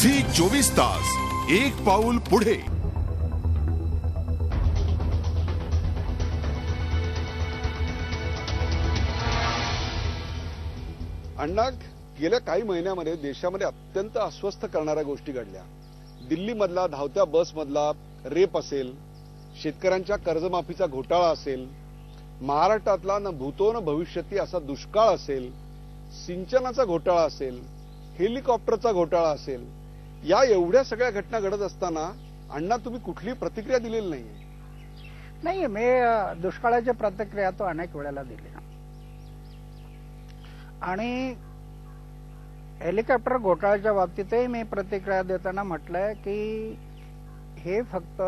Zee 24 तास एक पाऊल पुढे. अण्णा, गेल्या काही महिन्यामध्ये देशामध्ये अत्यंत अस्वस्थ करणाऱ्या गोष्टी घडल्या. दिल्लीमधला धावत्या बसमधला रेप असेल, शेतकऱ्यांच्या कर्जमाफीचा घोटाळा असेल, महाराष्ट्रातला न भूतो न भविष्यती असा दुष्काळ असेल, सिंचनाचा घोटाळा असेल, हेलिकॉप्टरचा घोटाळा असेल. या एवढ्या सगळ्या घटना घडत असताना अण्णा तुम्ही कुठली प्रतिक्रिया दिलेली नाहीये. नाही, मी दुष्काळाची प्रतिक्रिया तो अनेक वेळेला दिली आणि हेलिकॉप्टर घोटाळ्याच्या बाबतीतही मी प्रतिक्रिया देताना म्हटलंय की हे फक्त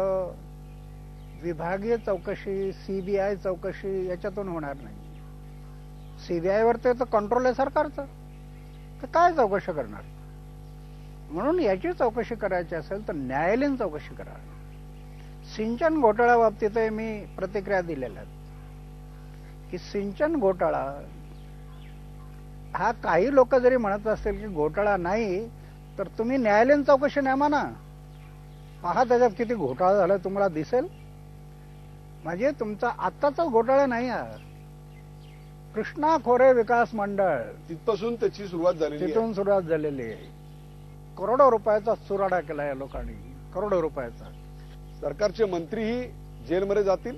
विभागीय चौकशी, सीबीआय चौकशी याच्यातून होणार नाही. सीबीआयवर ते तर कंट्रोल आहे सरकारचं, तर काय चौकशी करणार? म्हणून याची चौकशी करायची असेल तर न्यायालयीन चौकशी करा. सिंचन घोटाळ्या बाबतीतही मी प्रतिक्रिया दिलेल्या आहेत की सिंचन घोटाळा हा काही लोक जरी म्हणत असतील की घोटाळा नाही, तर तुम्ही न्यायालयीन चौकशी नेमा ना. पहा त्याच्यात किती घोटाळा झाला तुम्हाला दिसेल. म्हणजे तुमचा आत्ताचा घोटाळा नाही हा. कृष्णा खोरे विकास मंडळ तिथपासून त्याची सुरुवात झालेली, तिथून सुरुवात झालेली आहे. करोडो रुपयाचा चुराडा केला या लोकांनी, करोडो रुपयाचा. सरकारचे मंत्रीही जेलमध्ये जातील,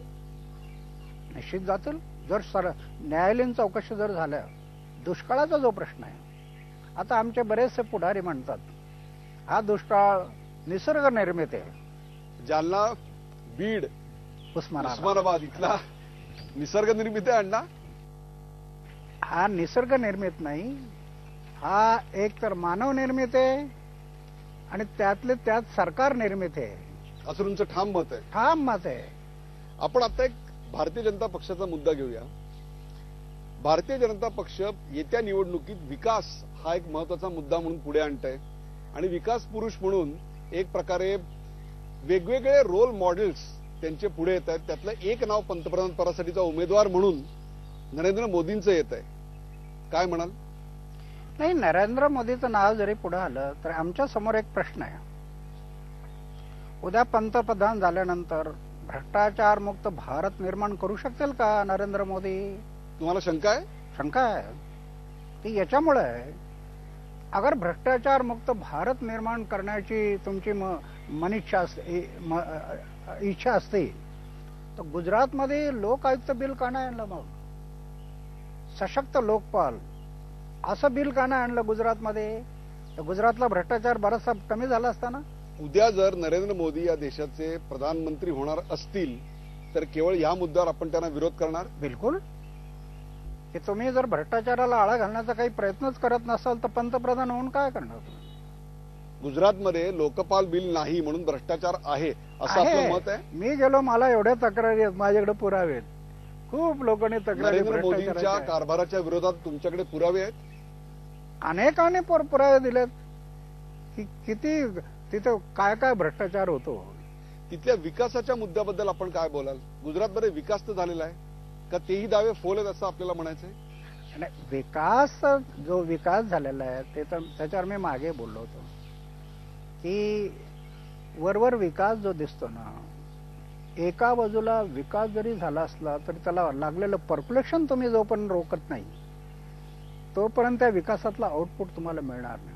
निश्चित जातील जर न्यायालयीन चौकशी जर झाल्या. दुष्काळाचा जो प्रश्न आहे, आता आमचे बरेचसे पुढारी म्हणतात हा दुष्काळ निसर्ग निर्मित आहे. जालना, बीड, उस्मानाबाद इथला निसर्ग निर्मित आहे अण्णा. हा निसर्ग निर्मित नाही, हा एक तर मानव निर्मित आहे आणि त्यातले त्यात सरकार निर्मित आहे असं तुमचं ठाम मत आहे? ठाम मत आहे. आपण आता एक भारतीय जनता पक्षाचा मुद्दा घेऊया. भारतीय जनता पक्ष येत्या निवडणुकीत विकास हा एक महत्वाचा मुद्दा म्हणून पुढे आणतंय आणि विकास पुरुष म्हणून एक प्रकारे वेगवेगळे रोल मॉडेल्स त्यांचे पुढे येत आहेत. त्यातलं एक नाव पंतप्रधान पदासाठीचा उमेदवार म्हणून नरेंद्र मोदींचं येत आहे. काय म्हणाल? नाही, नरेंद्र मोदीचं नाव जरी पुढे आलं तर आमच्या समोर एक प्रश्न आहे. उद्या पंतप्रधान झाल्यानंतर भ्रष्टाचार मुक्त भारत निर्माण करू शकतील का नरेंद्र मोदी? तुम्हाला शंका आहे? शंका आहे ती याच्यामुळे आहे, अगर भ्रष्टाचार मुक्त भारत निर्माण करण्याची तुमची इच्छा असते तर गुजरातमध्ये लोक आयुक्त बिल का नाही आणलं? मग सशक्त लोकपाल असं बिल का नाही आणलं गुजरातमध्ये? तर गुजरातला भ्रष्टाचार बराचसा कमी झाला असताना. उद्या जर नरेंद्र मोदी या देशाचे प्रधानमंत्री होणार असतील तर केवळ या मुद्द्यावर आपण त्यांना विरोध करणार? बिलकुल. की तुम्ही जर भ्रष्टाचाराला आळा घालण्याचा काही प्रयत्नच करत नसाल तर पंतप्रधान होऊन काय करणार तुम्ही? गुजरातमध्ये लोकपाल बिल नाही म्हणून भ्रष्टाचार आहे असं आपलं मत आहे? मी गेलो, मला एवढ्या तक्रारी आहेत, माझ्याकडे पुरावे आहेत. खूप लोकांनी तक्रारी. नरेंद्र मोदींच्या कारभाराच्या विरोधात तुमच्याकडे पुरावे आहेत? अनेकांनी पुरावे दिलेत की किती तिथं काय काय भ्रष्टाचार होतो. तिथल्या विकासाच्या मुद्द्याबद्दल आपण काय बोलाल? गुजरातमध्ये विकास तर झालेला आहे का तेही दावे फोल आहेत असं आपल्याला म्हणायचंय? विकास, जो विकास झालेला आहे ते तर त्याच्यावर मी मागे बोललो होतो की वरवर विकास जो दिसतो ना, एका बाजूला विकास जरी झाला असला तरी त्याला लागलेलं पॉप्युलेशन तुम्ही जोपर्यंत रोखत नाही तोपर्यंत त्या विकासातला आउटपुट तुम्हाला मिळणार नाही.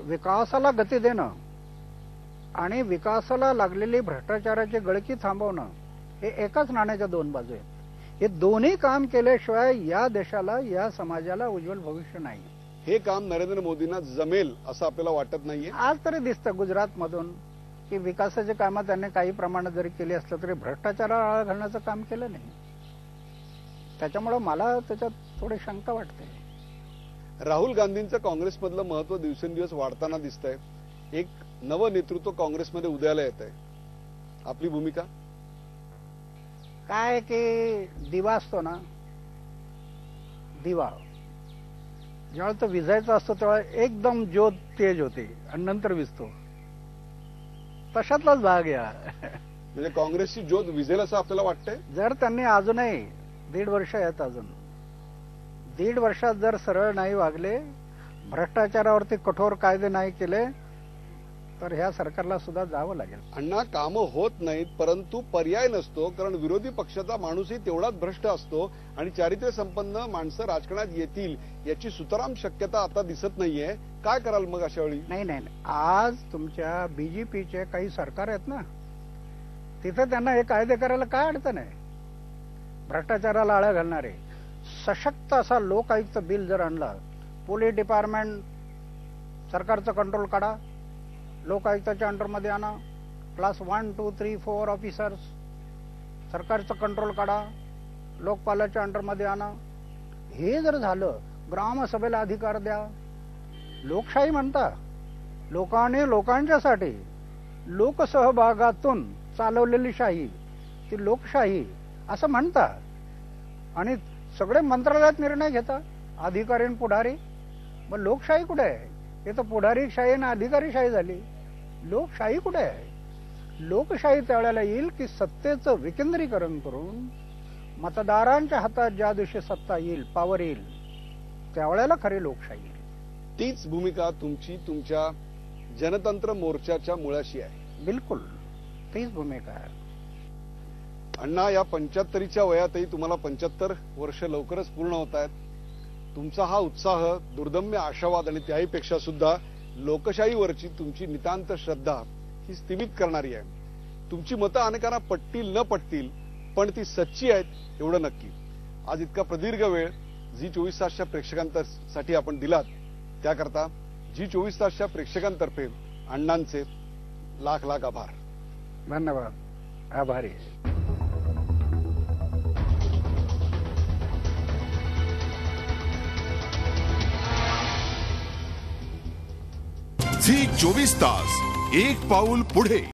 विकासाला गती देणं आणि विकासाला लागलेली भ्रष्टाचाराची गळकी थांबवणं हे एकाच नाण्याच्या दोन बाजू आहेत. हे दोन्ही काम केल्याशिवाय या देशाला, या समाजाला उज्ज्वल भविष्य नाही. हे काम नरेंद्र मोदींना जमेल असं आपल्याला वाटत नाहीये? आज तरी दिसतं गुजरातमधून की विकासाची कामं त्यांनी काही प्रमाणात जरी केली असलं तरी भ्रष्टाचाराला आळा घालण्याचं काम केलं नाही. त्याच्यामुळे मला त्याच्यात थोडी शंका वाटते. राहुल गांधींचं काँग्रेसमधलं महत्व दिवसेंदिवस वाढताना दिसतंय. एक नवं नेतृत्व काँग्रेसमध्ये उदयाला येत आहे. आपली भूमिका काय? की दिवा असतो ना, दिवा ज्यावेळेला तो विझायचा असतो तेव्हा एकदम ज्योत तेज होते आणि नंतर विझतो. तशातलाच भाग या. म्हणजे काँग्रेसची ज्योत विझेल असं आपल्याला वाटतंय? जर त्यांनी अजूनही 1.5 वर्ष आहेत, अजून 1.5 वर्षात जर सरळ नाही वागले, भ्रष्टाचारावरती कठोर कायदे नाही केले तर ह्या सरकारला सुद्धा जावं लागेल. अण्णा, कामं होत नाहीत, परंतु पर्याय नसतो, कारण विरोधी पक्षाचा माणूसही तेवढाच भ्रष्ट असतो आणि चारित्र्य संपन्न माणसं राजकारणात येतील याची सुतराम शक्यता आता दिसत नाहीये. काय कराल मग अशा वेळी? नाही, आज तुमच्या बीजेपीचे काही सरकार आहेत ना, तिथे त्यांना हे कायदे करायला काय अडचण आहे? भ्रष्टाचाराला आळा घालणारे सशक्त असा लोकायुक्त बिल जर आणला, पोलीस डिपार्टमेंट सरकारचं कंट्रोल काढा, लोकायुक्ताच्या अंडरमध्ये आणा, क्लास 1, 2, 3, 4 ऑफिसर्स सरकारचं कंट्रोल काढा, लोकपालाच्या अंडरमध्ये आणा. हे जर झालं, ग्रामसभेला अधिकार द्या. लोकशाही म्हणता, लोकांनी लोकांच्यासाठी लोकसहभागातून चालवलेली शाही ती लोकशाही असं म्हणता, आणि सगळे मंत्रालयात निर्णय घेता अधिकारी आणि पुढारी. मग लोकशाही कुठे आहे? हे तर पुढारीशाही आणि अधिकारीशाही झाली. लोकशाही कुठे आहे? लोकशाही त्यावेळेला येईल की सत्तेचं विकेंद्रीकरण करून मतदारांच्या हातात ज्या दिवशी सत्ता येईल, पॉवर येईल, त्यावेळेला खरी लोकशाही येईल. तीच भूमिका तुमची तुमच्या जनतंत्र मोर्चाच्या मुळाशी आहे. बिलकुल तीच भूमिका आहे. अण्णा, या 75च्या वयातही तुम्हाला 75 वर्ष लवकरच पूर्ण होत आहेत. तुमचा हा उत्साह, दुर्दम्य आशावाद आणि त्याहीपेक्षा सुद्धा लोकशाहीवरची तुमची नितांत श्रद्धा ही स्तिमित करणारी आहे. तुमची मतं अनेकांना पटतील न पटतील, पण ती सच्ची आहेत एवढं नक्की. आज इतका प्रदीर्घ वेळ झी 24 तासच्या प्रेक्षकांसाठी आपण दिलात, त्याकरता झी 24 तासच्या प्रेक्षकांतर्फे अण्णांचे लाख लाख आभार. धन्यवाद. आभारी आहे. झी 24 तास, एक पाऊल पुढे.